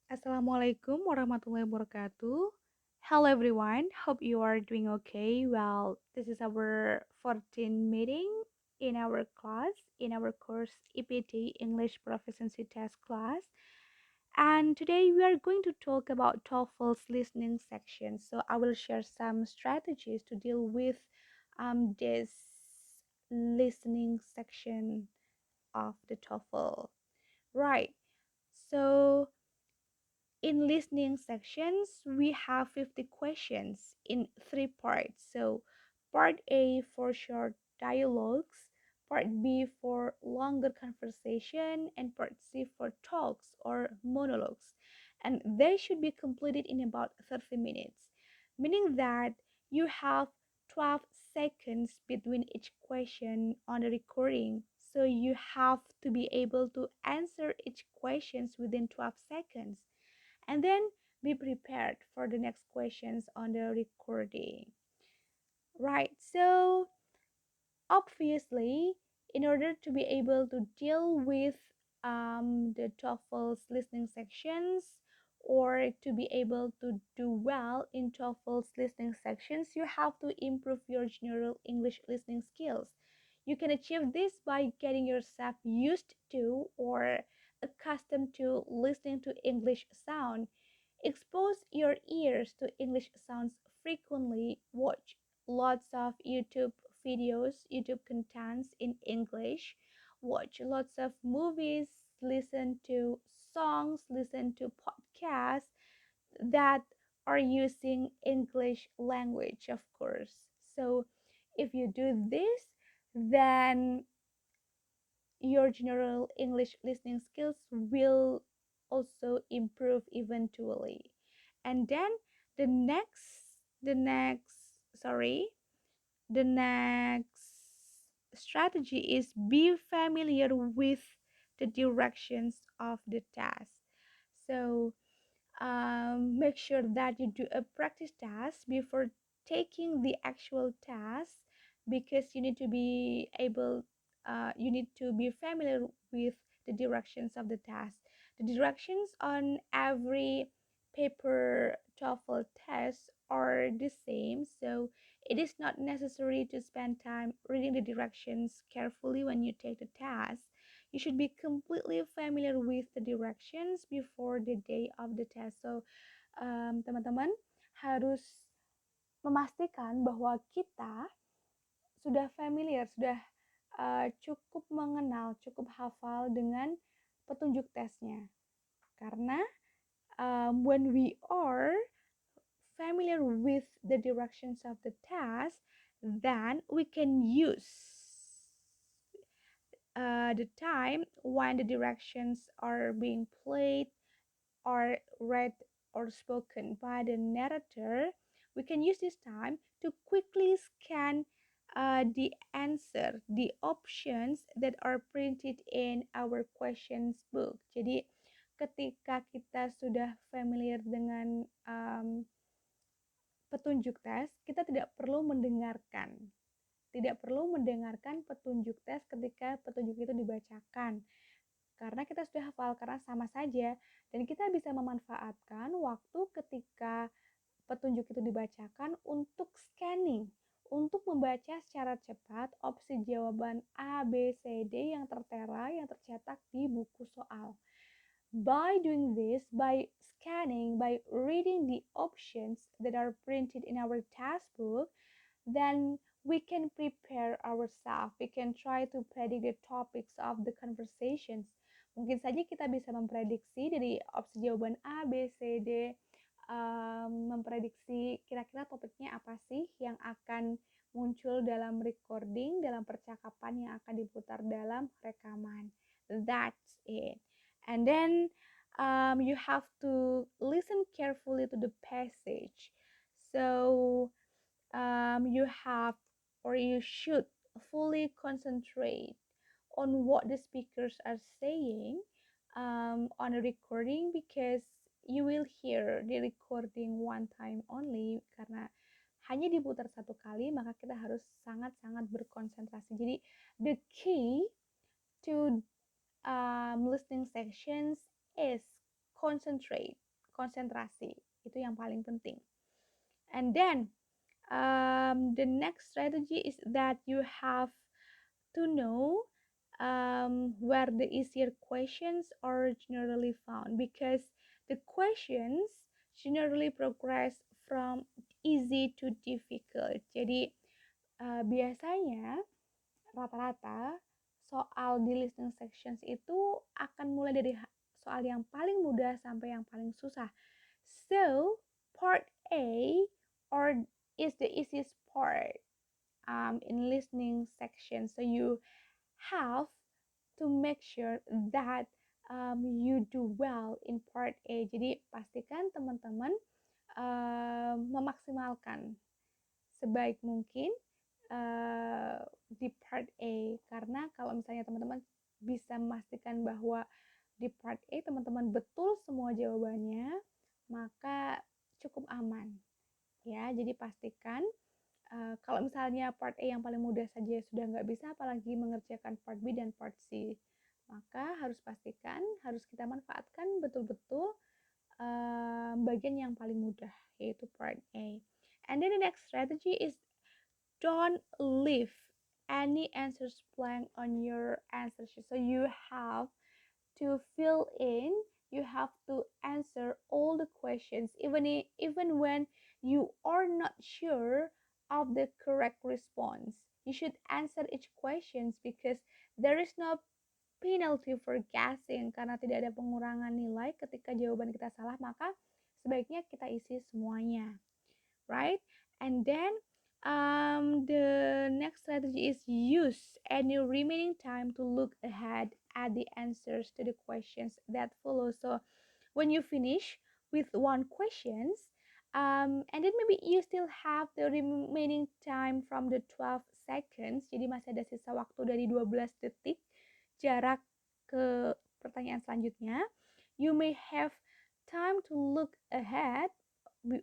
Assalamualaikum warahmatullahi wabarakatuh. Hello everyone, hope you are doing okay. Well, this is our 14th meeting in our class, in our course EPT English Proficiency Test class. And today we are going to talk about TOEFL's listening section. So I will share some strategies to deal with this listening section of the TOEFL. Right. So in listening sections, we have 50 questions in three parts. So, part A for short dialogues, part B for longer conversation, and part C for talks or monologues. And they should be completed in about 30 minutes, meaning that you have 12 seconds between each question on the recording. So you have to be able to answer each questions within 12 seconds and then be prepared for the next questions on the recording. Right, so obviously, in order to be able to deal with the TOEFL's listening sections or to be able to do well in TOEFL's listening sections, you have to improve your general English listening skills. You can achieve this by getting yourself used to or accustomed to listening to English sound. Expose your ears to English sounds frequently. Watch lots of YouTube contents in English. Watch lots of movies, listen to songs, listen to podcasts that are using English language, of course. So if you do this, then your general English listening skills will also improve eventually. And then the next the next sorry, the next strategy is be familiar with the directions of the task. So make sure that you do a practice task before taking the actual task because you need to be familiar with the directions of the task. The directions on every paper TOEFL test are the same, so it is not necessary to spend time reading the directions carefully when you take the task. You should be completely familiar with the directions before the day of the test. So, teman-teman harus memastikan bahwa kita sudah familiar, sudah cukup mengenal, cukup hafal dengan petunjuk tesnya. Karena when we are familiar with the directions of the task, then we can use the time when the directions are being played or read or spoken by the narrator. We can use this time to quickly scan the answer, the options that are printed in our questions book. Jadi, ketika kita sudah familiar dengan petunjuk tes, kita tidak perlu mendengarkan petunjuk tes ketika petunjuk itu dibacakan karena kita sudah hafal, karena sama saja dan kita bisa memanfaatkan waktu ketika petunjuk itu dibacakan untuk scanning, untuk membaca secara cepat opsi jawaban A, B, C, D yang tertera, yang tercetak di buku soal. By doing this, by scanning, by reading the options that are printed in our task book, then we can prepare ourselves. We can try to predict the topics of the conversations. Mungkin saja kita bisa memprediksi dari opsi jawaban A, B, C, D, memprediksi kira-kira topiknya apa sih yang akan muncul dalam recording, dalam percakapan yang akan diputar dalam rekaman. That's it. And then you have to listen carefully to the passage. So you have or you should fully concentrate on what the speakers are saying on a recording because you will hear the recording one time only karena hanya diputar satu kali maka kita harus sangat-sangat berkonsentrasi. Jadi the key to listening sections is konsentrasi itu yang paling penting. And then the next strategy is that you have to know where the easier questions are generally found, because the questions generally progress from easy to difficult. Jadi biasanya rata-rata soal di listening sections itu akan mulai dari soal yang paling mudah sampai yang paling susah. So part A or is the easiest part in listening section. So you have to make sure that you do well in part A. Jadi pastikan teman-teman memaksimalkan sebaik mungkin di part A, karena kalau misalnya teman-teman bisa memastikan bahwa di part A teman-teman betul semua jawabannya, maka cukup aman ya. Jadi pastikan kalau misalnya part A yang paling mudah saja sudah nggak bisa, apalagi mengerjakan part B dan part C, maka harus pastikan, harus kita manfaatkan betul-betul bagian yang paling mudah, yaitu part A. And then the next strategy is don't leave any answers blank on your answer sheet. So you have to fill in, you have to answer all the questions, even when you are not sure of the correct response. You should answer each questions because there is no penalty for guessing, karena tidak ada pengurangan nilai ketika jawaban kita salah, maka sebaiknya kita isi semuanya, right? And then the next strategy is use any remaining time to look ahead at the answers to the questions that follow. So when you finish with one questions, and then maybe you still have the remaining time from the 12 seconds, jadi masih ada sisa waktu dari 12 detik jarak ke pertanyaan selanjutnya, you may have time to look ahead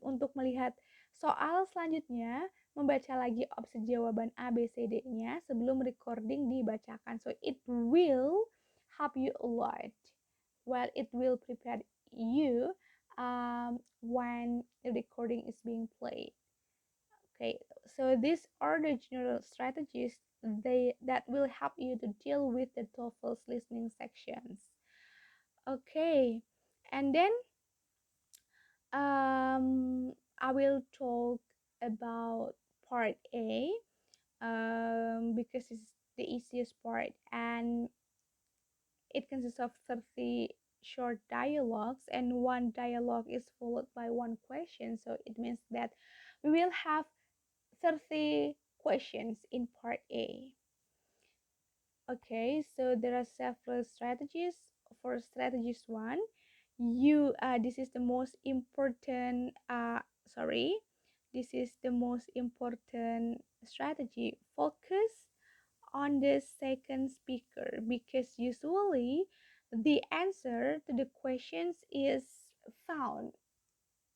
untuk melihat soal selanjutnya, membaca lagi opsi jawaban A, B, C, D-nya sebelum recording dibacakan. So it will help you a lot. Well, it will prepare you when the recording is being played. Okay, so these are the general strategies that will help you to deal with the TOEFL's listening sections. Okay, and then I will talk about part A because it's the easiest part, and it consists of 30 short dialogues, and one dialogue is followed by one question. So it means that we will have 30 questions in part A. Okay, so there are several strategies. For strategies one, this is the most important this is the most important strategy. Focus on the second speaker, because usually the answer to the questions is found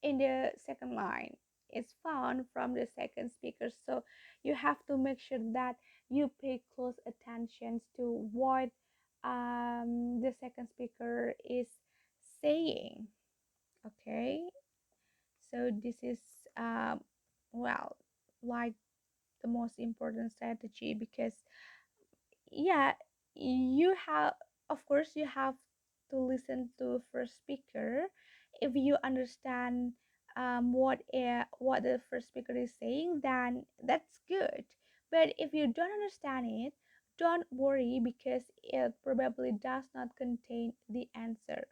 in the second line. It's found from the second speaker. So you have to make sure that you pay close attention to what the second speaker is saying. Okay, so this is well, like the most important strategy, because yeah, you have, of course you have to listen to first speaker. If you understand what the first speaker is saying, then that's good. But if you don't understand it, don't worry, because it probably does not contain the answer.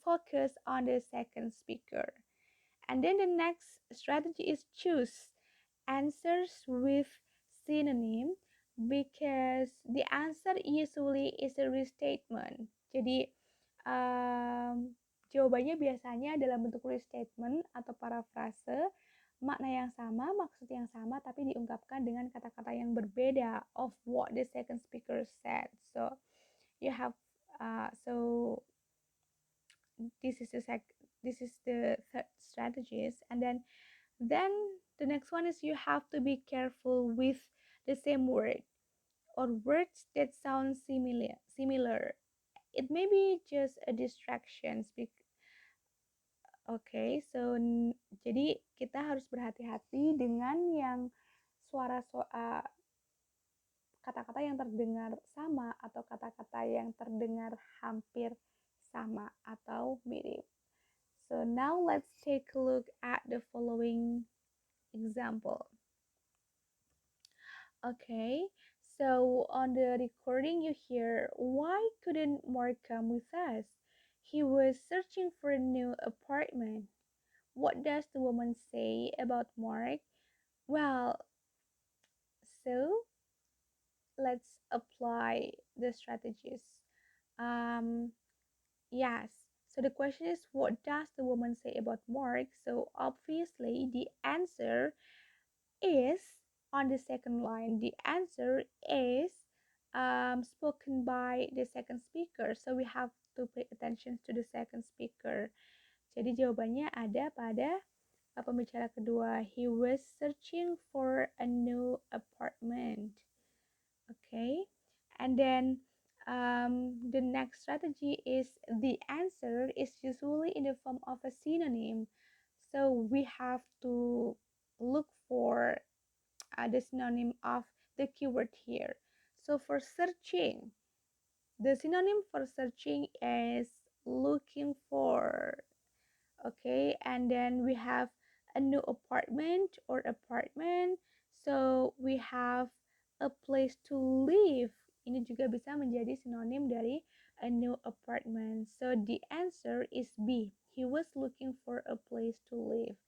Focus on the second speaker. And then the next strategy is choose answers with synonym, because the answer usually is a restatement. Jadi jawabannya biasanya dalam bentuk restatement atau parafrase, makna yang sama, maksud yang sama, tapi diungkapkan dengan kata-kata yang berbeda of what the second speaker said. So you have so this is the third strategies. And then the next one is you have to be careful with the same word or words that sound similar. It may be just a distraction Oke, so jadi kita harus berhati-hati dengan yang kata-kata yang terdengar sama atau kata-kata yang terdengar hampir sama atau mirip. So now let's take a look at the following example. Okay, so on the recording you hear, why couldn't Mark come with us? He was searching for a new apartment. What does the woman say about Mark? Well, so let's apply the strategies. Um, yes. So the question is, what does the woman say about Mark? So obviously, the answer is on the second line. The answer is spoken by the second speaker. So we have to pay attention to the second speaker. Jadi jawabannya ada pada pembicara kedua. He was searching for a new apartment. Okay, and then the next strategy is the answer is usually in the form of a synonym. So we have to look for the synonym of the keyword here. So for searching, the synonym for searching is looking for. Okay, and then we have a new apartment or apartment, so we have a place to live. Ini juga bisa menjadi sinonim dari a new apartment. So the answer is B, he was looking for a place to live.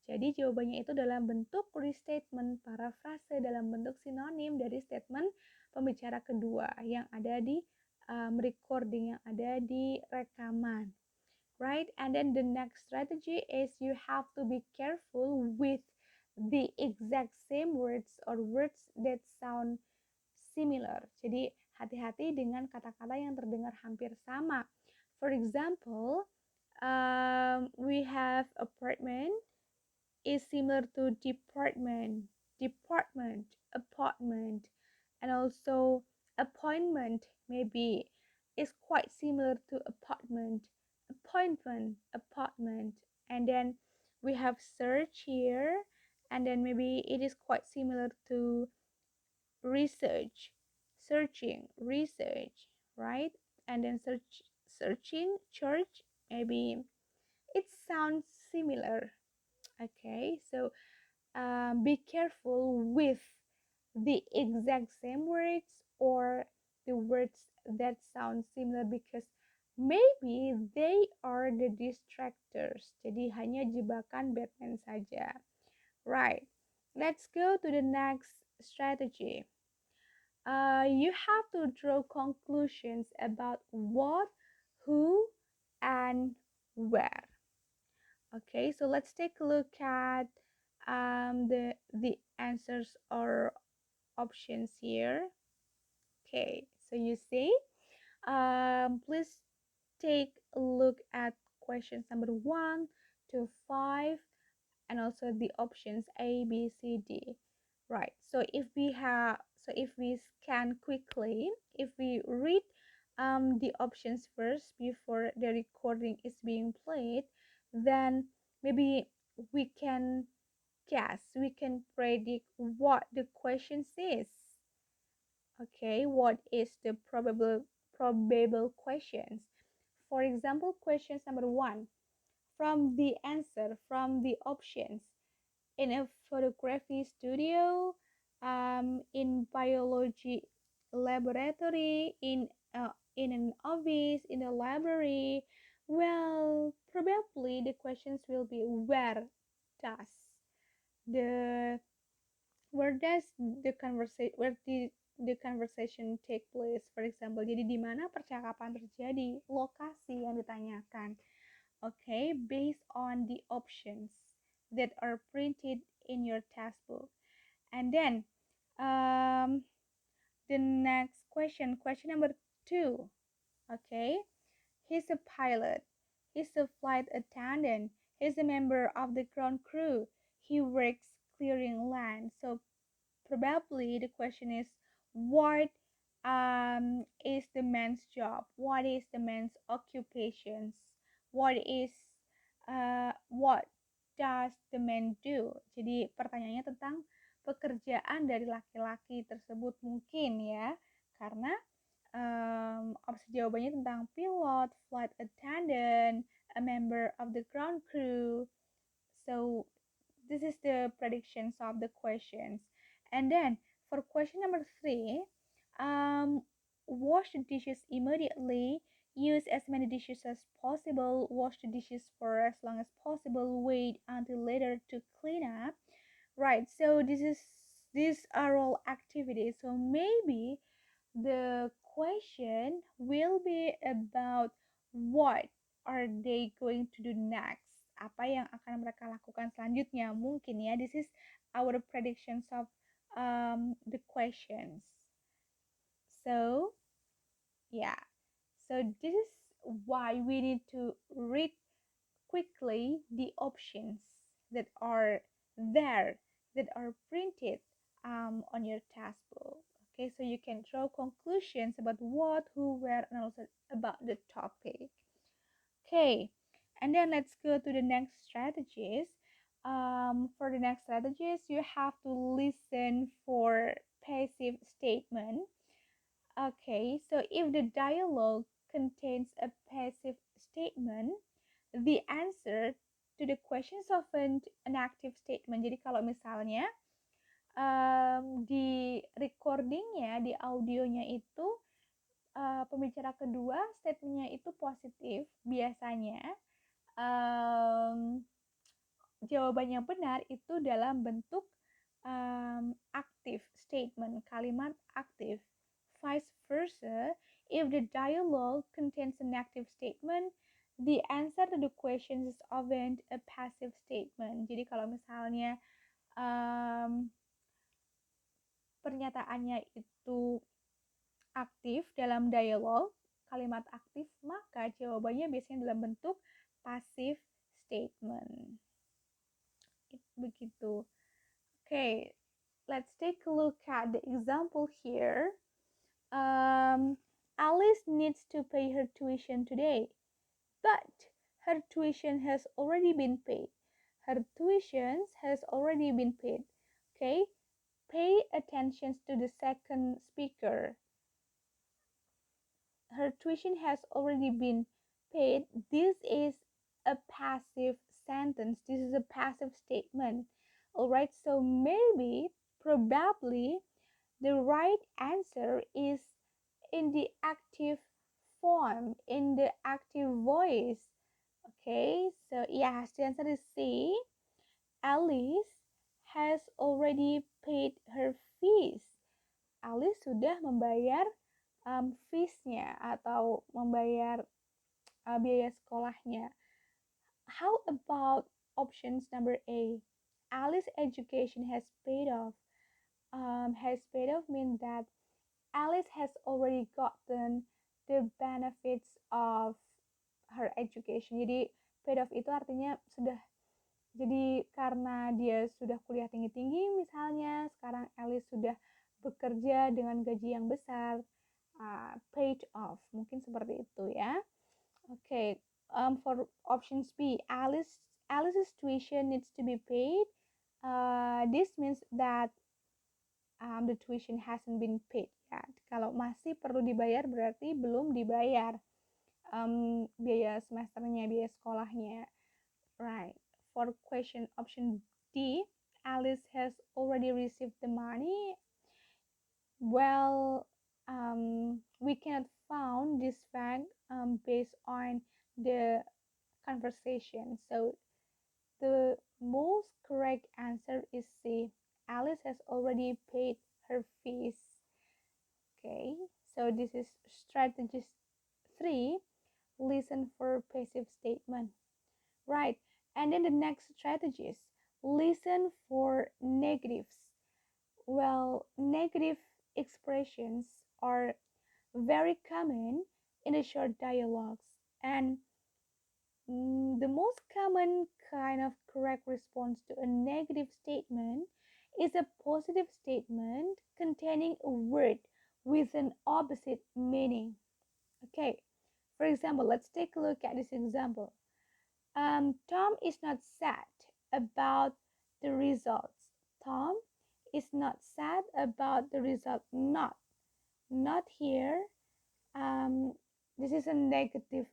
Jadi jawabannya itu dalam bentuk restatement, parafrase, dalam bentuk sinonim dari statement pembicara kedua yang ada di recording, yang ada di rekaman, right? And then the next strategy is you have to be careful with the exact same words or words that sound similar. Jadi hati-hati dengan kata-kata yang terdengar hampir sama. For example, we have apartment is similar to apartment, and also appointment maybe is quite similar to apartment, and then we have search here, and then maybe it is quite similar to research, right? And then searching, church, maybe it sounds similar. Okay, so be careful with the exact same words or the words that sound similar, because maybe they are the distractors. Jadi hanya jebakan Batman saja. Right. Let's go to the next strategy. You have to draw conclusions about what, who, and where. Okay, so let's take a look at the answers or options here. Okay, so you see, please take a look at questions number 1 to 5, and also the options A, B, C, D. Right. If we scan quickly, if we read the options first before the recording is being played, then maybe we can guess, we can predict what the question says. Okay, what is the probable questions? For example, questions number 1, from the answer, from the options, in a photography studio, in biology laboratory, in an office, in a library. Well, probably the questions will be does the where the conversation take place. For example, jadi di mana percakapan terjadi, lokasi yang ditanyakan. Okay, based on the options that are printed in your textbook. And then the next question number 2. Okay, he's a pilot, he's a flight attendant, he's a member of the ground crew, he works clearing land. So probably the question is, what is the man's job, what is the man's occupations, what is What does the man do? Jadi pertanyaannya tentang pekerjaan dari laki-laki tersebut mungkin ya, karena opsi jawabannya tentang pilot, flight attendant, a member of the ground crew. So this is the predictions of the questions. And then for question number 3, um, wash the dishes immediately. Use as many dishes as possible. Wash the dishes for as long as possible. Wait until later to clean up. Right. So these are all activities. So maybe the question will be about what are they going to do next? Apa yang akan mereka lakukan selanjutnya? Mungkin ya, this is our predictions of the questions. So, yeah. So this is why we need to read quickly the options that are there, that are printed on your task book. Okay, so you can draw conclusions about what, who, where, and also about the topic. Okay, and then let's go to the next strategies. For the next strategies, you have to listen for passive statement. Okay, so if the dialogue contains a passive statement, the answer to the question is often an active statement. Jadi kalau misalnya di recordingnya, di audionya itu pembicara kedua statementnya itu positif, biasanya um, jawaban yang benar itu dalam bentuk active statement, kalimat aktif. Vice versa, if the dialogue contains an active statement, the answer to the question is often a passive statement. Jadi kalau misalnya pernyataannya itu aktif dalam dialog, kalimat aktif, maka jawabannya biasanya dalam bentuk passive statement. Begitu. Okay, let's take a look at the example here. Alice needs to pay her tuition today, but her tuition has already been paid. Her tuition has already been paid. Okay, pay attention to the second speaker. Her tuition has already been paid. This is a passive sentence. This is a passive statement. All right, so maybe, probably, the right answer is in the active form, in the active voice. Okay, so yes, the answer is C. Alice has already paid her fees. Alice sudah membayar fees-nya atau membayar biaya sekolahnya. How about options number A? Alice's education has paid off. Has paid off means that Alice has already gotten the benefits of her education. Jadi paid off itu artinya sudah, jadi karena dia sudah kuliah tinggi-tinggi misalnya, sekarang Alice sudah bekerja dengan gaji yang besar, paid off, mungkin seperti itu ya. Okay, for options B, Alice's tuition needs to be paid. This means that the tuition hasn't been paid ya. Kalau masih perlu dibayar berarti belum dibayar biaya semesternya, biaya sekolahnya. Right. For question option D, Alice has already received the money. Well, we cannot found this fact based on the conversation. So the most correct answer is C. Alice has already paid her fees. Okay, so this is strategy 3. Listen for passive statement. Right, and then the next strategy is listen for negatives. Well, negative expressions are very common in the short dialogues, and the most common kind of correct response to a negative statement is a positive statement containing a word with an opposite meaning. Okay, for example, let's take a look at this example. Tom is not sad about the results. Tom is not sad about the result. Not here. This is a negative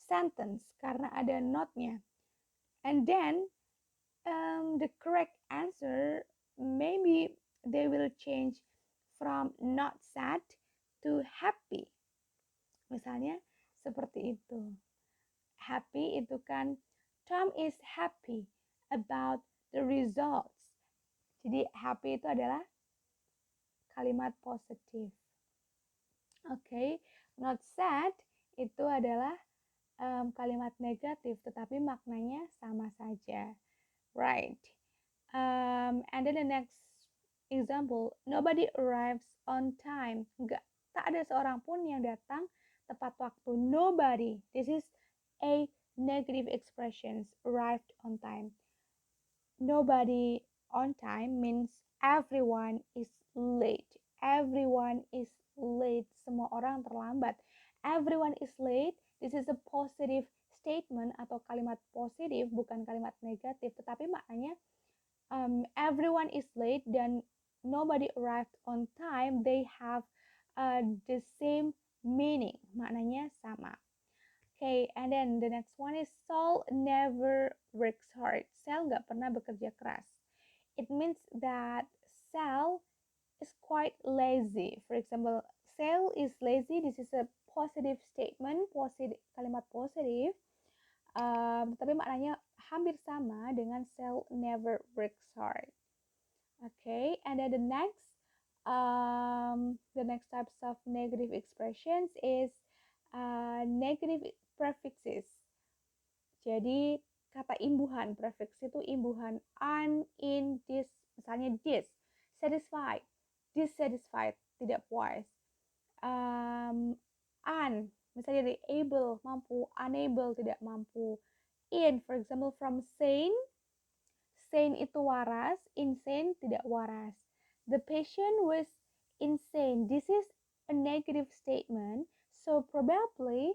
sentence karena ada notnya. And then the correct answer, maybe they will change from not sad to happy. Misalnya seperti itu. Happy itu kan, Tom is happy about the results. Jadi happy itu adalah kalimat positif. Oke, not sad itu adalah kalimat negatif, tetapi maknanya sama saja. Right. And then the next example, nobody arrives on time. Tak ada seorang pun yang datang tepat waktu. Nobody. This is a negative expressions. Arrived on time. Nobody on time means everyone is late. Everyone is late. Semua orang terlambat. Everyone is late. This is a positive statement atau kalimat positif, bukan kalimat negatif. Tetapi maknanya everyone is late dan nobody arrived on time. They have the same meaning. Maknanya sama. Okay, and then the next one is Saul never works hard. Saul nggak pernah bekerja keras. It means that Saul is quite lazy. For example, Saul is lazy. This is a positive statement, kalimat positif. Tapi maknanya hampir sama dengan Saul never works hard. Okay, and then the next types of negative expressions is negative prefixes. Jadi kata imbuhan, prefix itu imbuhan an, in, this. Misalnya this, satisfied, dissatisfied, tidak puas. An, misalnya dari able, mampu, unable, tidak mampu. In, for example, from sane, sane itu waras, insane tidak waras. The patient was insane. This is a negative statement, so probably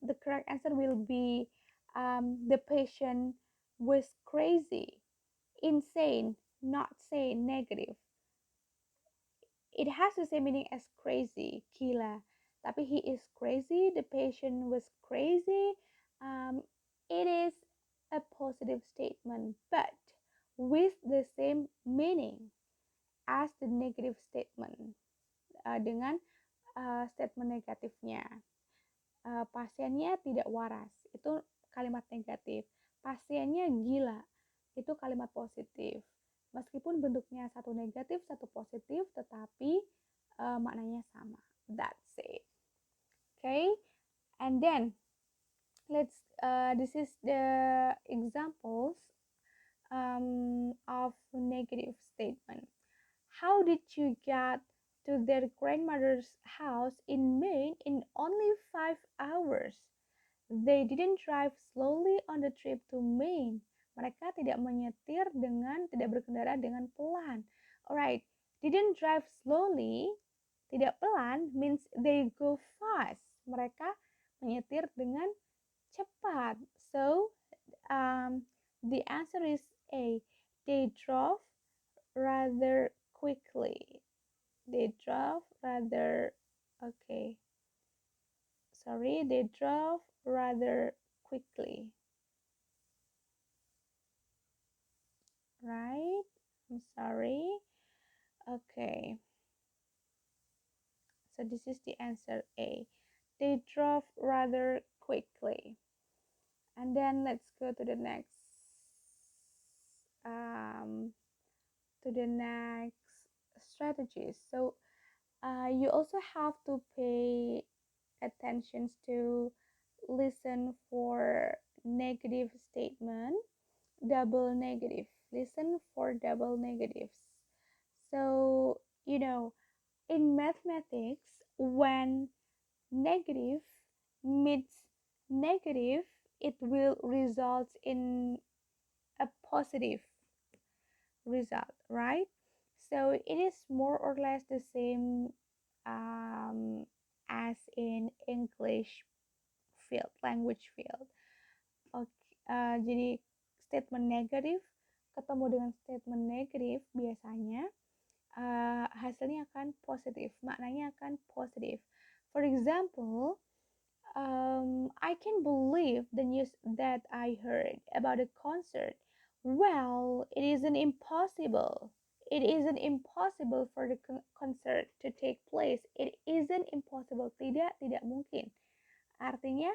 the correct answer will be the patient was crazy. Insane, not sane, negative. It has the same meaning as crazy, gila. Tapi he is crazy, the patient was crazy. It is a positive statement, but with the same meaning as the negative statement. Dengan statement negatifnya. Pasiennya tidak waras, itu kalimat negatif. Pasiennya gila, itu kalimat positif. Meskipun bentuknya satu negatif, satu positif, tetapi maknanya sama. That's it. Okay, and then this is the examples of negative statement. How did you get to their grandmother's house in Maine in only 5 hours? They didn't drive slowly on the trip to Maine. Mereka tidak berkendara dengan pelan. Alright, didn't drive slowly, tidak pelan, means they go fast. Mereka menyetir dengan cepat. So, the answer is A. They drove rather quickly. They drove rather, okay. Sorry, they drove rather quickly. Right? I'm sorry. Okay. So this is the answer A. They drove rather quickly. And then let's go to the next strategies. So you also have to pay attention to listen for negative statement, double negative. Listen for double negatives. So, in mathematics, when negative meets negative, it will result in a positive result, right? So it is more or less the same as in English field, language field. Oke, jadi statement negatif ketemu dengan statement negatif biasanya hasilnya akan positif, maknanya akan positif. For example, I can believe the news that I heard about the concert. Well, it isn't impossible. It isn't impossible for the concert to take place. It isn't impossible. Tidak mungkin. Artinya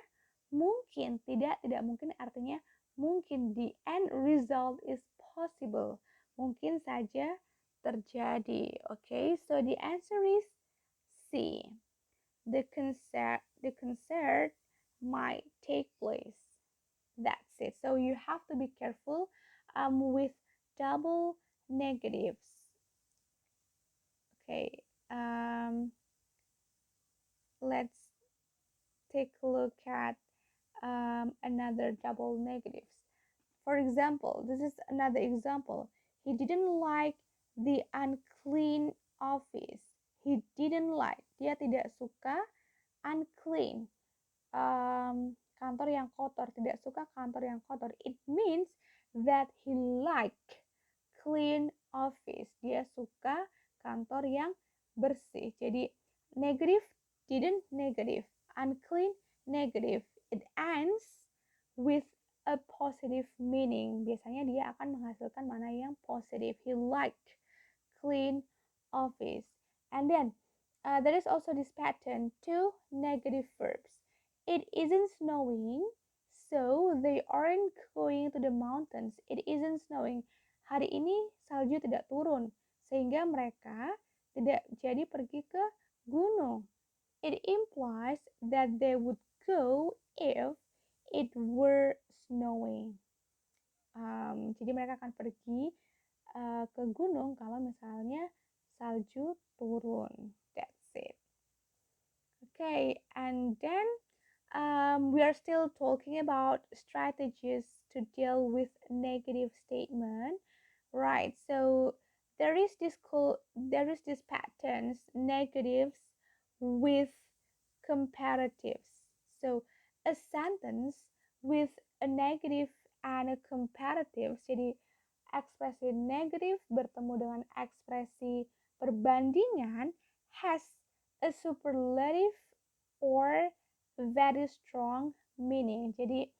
mungkin, tidak mungkin artinya mungkin. The end result is possible. Mungkin saja terjadi. Okay, so the answer is C. The concert might take place. That's it. So you have to be careful with double negatives. Okay, let's take a look at another double negatives. For example, this is another example. He didn't like the unclean office. He didn't like. Dia tidak suka unclean. Kantor yang kotor. Tidak suka kantor yang kotor. It means that he like clean office. Dia suka kantor yang bersih. Jadi negative, didn't negative. Unclean, negative. It ends with a positive meaning. Biasanya dia akan menghasilkan mana yang positif. He like clean office. And then there is also this pattern, two negative verbs. It isn't snowing, so they aren't going to the mountains. It isn't snowing. Hari ini salju tidak turun, sehingga mereka tidak jadi pergi ke gunung. It implies that they would go if it were snowing. Jadi mereka akan pergi ke gunung kalau misalnya salju turun. That's it. Okay, and then we are still talking about strategies to deal with negative statement, right? So there is this patterns negatives with comparatives. So a sentence with a negative and a comparative. Jadi ekspresi negatif bertemu dengan ekspresi perbandingan has a superlative or very strong meaning. Jadi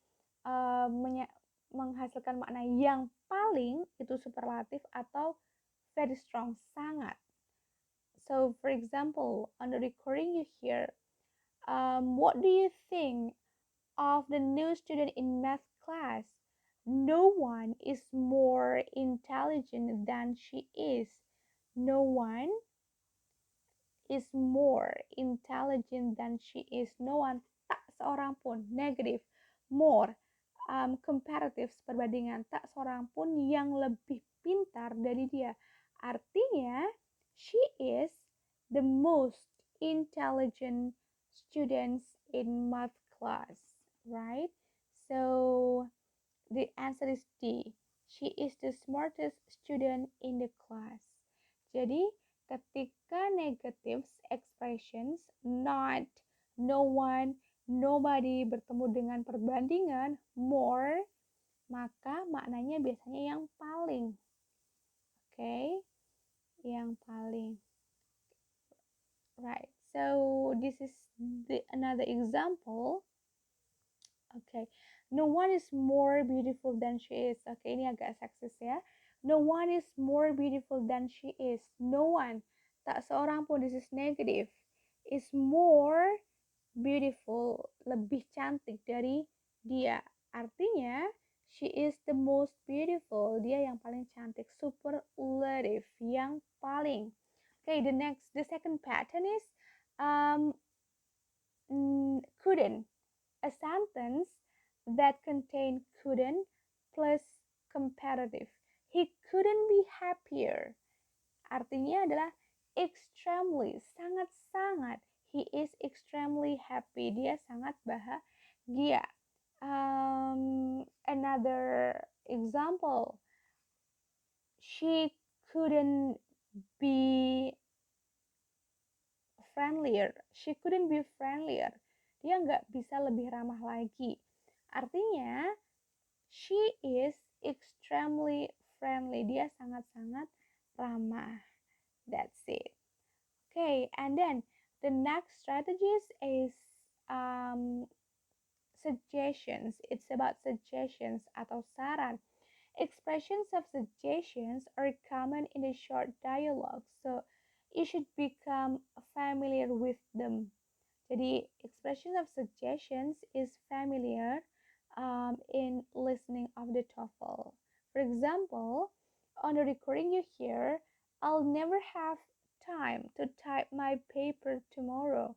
menghasilkan makna yang paling itu superlatif atau very strong, sangat. So for example, on the recording you hear, what do you think of the new student in math class? No one is more intelligent than she is. No one is more intelligent than she is. No one, tak seorang pun. Negative, more. Comparative, perbandingan. Tak seorang pun yang lebih pintar dari dia. Artinya, she is the most intelligent students in math class, right? So, the answer is D. She is the smartest student in the class. Jadi, ketika negative expressions not, no one, nobody bertemu dengan perbandingan more, maka maknanya biasanya yang paling. Okay? Yang paling. Right. So this is another example. Okay. No one is more beautiful than she is. Okay, ini agak seksis ya. No one is more beautiful than she is. No one. Tak seorang pun, this is negative. Is more beautiful. Lebih cantik dari dia. Artinya, she is the most beautiful. Dia yang paling cantik. Superlative. Yang paling. Okay, the second pattern is couldn't. A sentence that contain couldn't plus comparative. He couldn't be happier. Artinya adalah extremely, sangat-sangat. He is extremely happy. Dia sangat bahagia. Another example. She couldn't be friendlier. She couldn't be friendlier. Dia nggak bisa lebih ramah lagi. Artinya, she is extremely friendly. Dia sangat-sangat ramah. That's it. Okay, and then the next strategies is um, suggestions. It's about suggestions atau saran. Expressions of suggestions are common in a short dialogue, so you should become familiar with them. Jadi, expression of suggestions is familiar in listening of the TOEFL. For example, on the recording you hear, I'll never have time to type my paper tomorrow.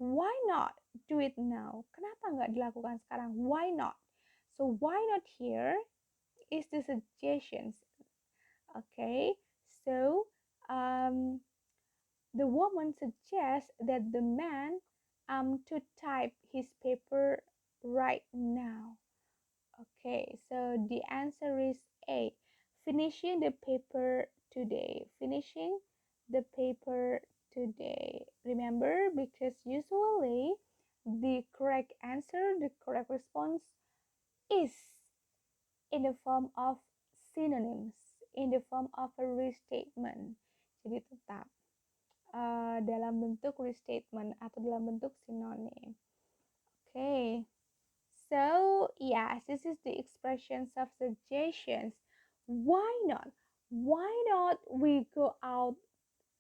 Why not do it now? Kenapa nggak dilakukan sekarang? Why not? So, why not here is the suggestions. Okay, so um, the woman suggests that the man to type his paper right now. Okay, so the answer is A. Finishing the paper today. Finishing the paper today. Remember, because usually the correct answer, the correct response is in the form of synonyms, in the form of a restatement. Jadi tetap dalam bentuk restatement atau dalam bentuk sinonim. Okay, so yes, this is the expressions of suggestions. Why not? Why not we go out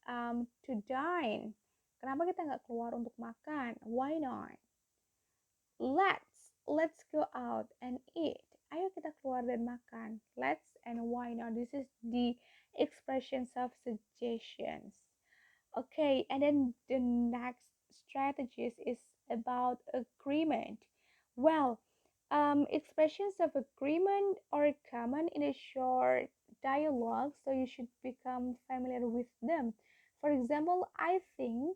to dine? Kenapa kita nggak keluar untuk makan? Why not? Let's go out and eat. Ayo kita keluar dan makan. Let's and why not? This is the expressions of suggestions. Okay, and then the next strategies is about agreement. Well, expressions of agreement are common in a short dialogue, so you should become familiar with them. For example, I think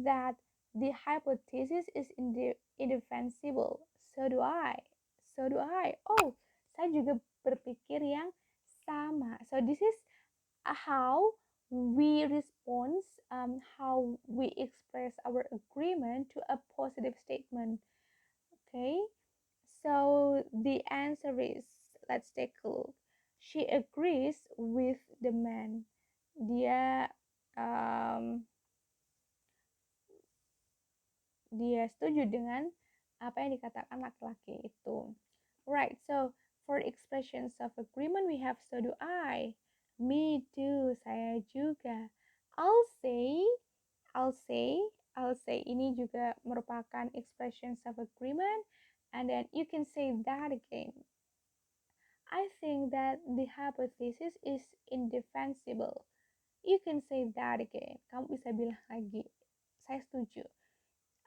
that the hypothesis is indefensible. So do I. So do I. Oh, saya juga berpikir yang sama. So this is how we respond, how we express our agreement to a positive statement. Okay, so the answer is, let's take a look. She agrees with the man. Dia um, dia setuju dengan apa yang dikatakan laki-laki itu. Right, so for expressions of agreement we have so do I, me too, saya juga. I'll say, I'll say, I'll say ini juga merupakan expressions of agreement, and then you can say that again. I think that the hypothesis is indefensible. You can say that again. Kamu bisa bilang lagi, saya setuju.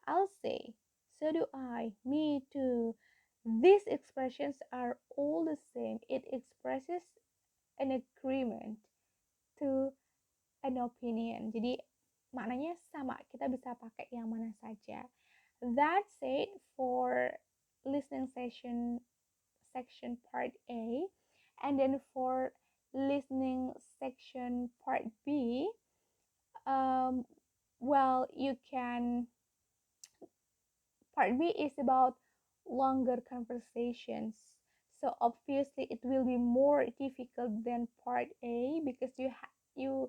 I'll say, so do I, me too. These expressions are all the same. It expresses an agreement to an opinion. Jadi maknanya sama. Kita bisa pakai yang mana saja. That's it for listening section part A. And then for listening section part B, well, you can part B is about longer conversations. So obviously it will be more difficult than part A because you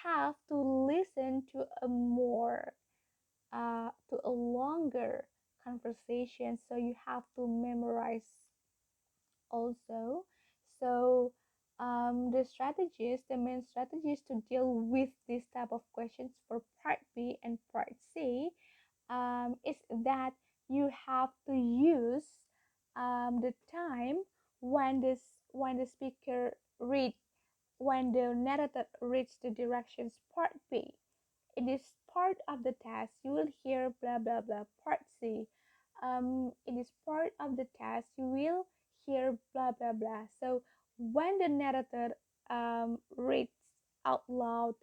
have to listen to a more to a longer conversation, so you have to memorize also. So the main strategies to deal with this type of questions for part B and part C is that you have to use the time when the speaker read when the narrator reads the directions part B. In this part of the test, you will hear blah blah blah. Part C. In this part of the test, you will hear blah blah blah. So when the narrator reads out loud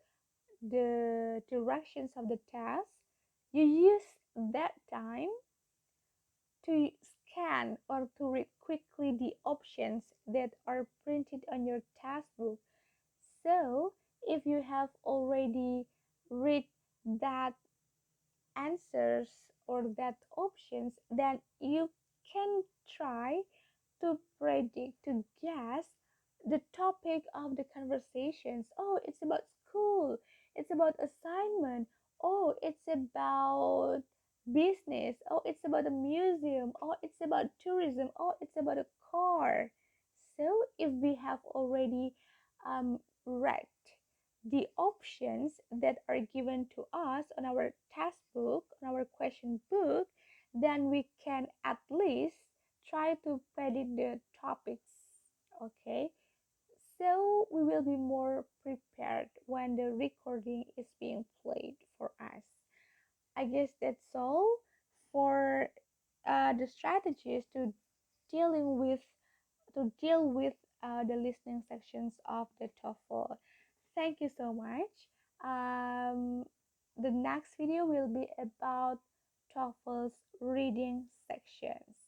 the directions of the task, you use that time to scan or to read quickly the options that are printed on your task book. So, if you have already read that answers or that options, then you can try to predict, to guess the topic of the conversations. Oh, it's about school, it's about assignment, oh, it's about business, oh, it's about a museum, oh, it's about tourism, oh, it's about a car. So if we have already read the options that are given to us on our test book, on our question book, then we can at least try to predict the topics. Okay, so we will be more prepared when the recording is being played for us. I guess that's all for the strategies to dealing with deal with the listening sections of the TOEFL. Thank you so much. Um, the next video will be about TOEFL's reading sections.